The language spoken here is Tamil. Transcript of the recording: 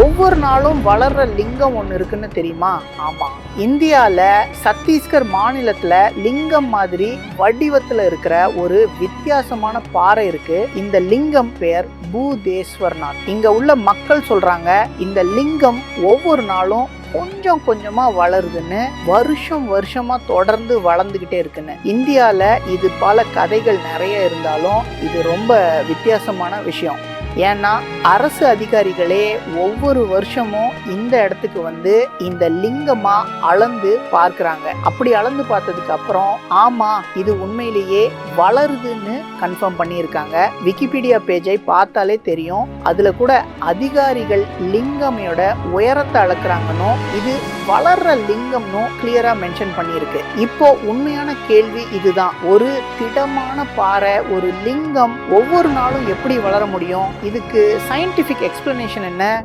ஒவ்வொரு நாளும் வளர்ற லிங்கம் ஒன்று இருக்குன்னு தெரியுமா? ஆமா, இந்தியால சத்தீஸ்கர் மாநிலத்துல லிங்கம் மாதிரி வடிவத்துல இருக்கிற ஒரு வித்தியாசமான பாறை இருக்கு. இந்த லிங்கம் பெயர் பூதேஸ்வர்நாத். இங்க உள்ள மக்கள் சொல்றாங்க, இந்த லிங்கம் ஒவ்வொரு நாளும் கொஞ்சம் கொஞ்சமா வளருதுன்னு, வருஷமா தொடர்ந்து வளர்ந்துகிட்டே இருக்குன்னு. இந்தியால இது பல கதைகள் நிறைய இருந்தாலும் இது ரொம்ப வித்தியாசமான விஷயம். ஏன்னா அரசு அதிகாரிகளே ஒவ்வொரு வருஷமும் இந்த இடத்துக்கு வந்து இந்த லிங்கமா அளந்து பார்க்கறாங்க. அப்படி அளந்து பார்த்ததுக்கு அப்புறம் ஆமா, இது உண்மையிலேயே வளருதுன்னு கன்ஃபார்ம் பண்ணியிருக்காங்க. விக்கிபீடியா பேஜை பார்த்தாலே தெரியும். அதுல கூட அதிகாரிகள் லிங்கமையோட உயரத்தை அளக்குறாங்கன்னு, இது வளர்ற லிங்கம்னு கிளியரா மென்ஷன் பண்ணியிருக்கு. இப்போ உண்மையான கேள்வி இதுதான், ஒரு திடமான பாறை, ஒரு லிங்கம் ஒவ்வொரு நாளும் எப்படி வளர முடியும்? இதுக்கு சயின்டிஃபிக் எக்ஸ்பிளனேஷன் என்ன?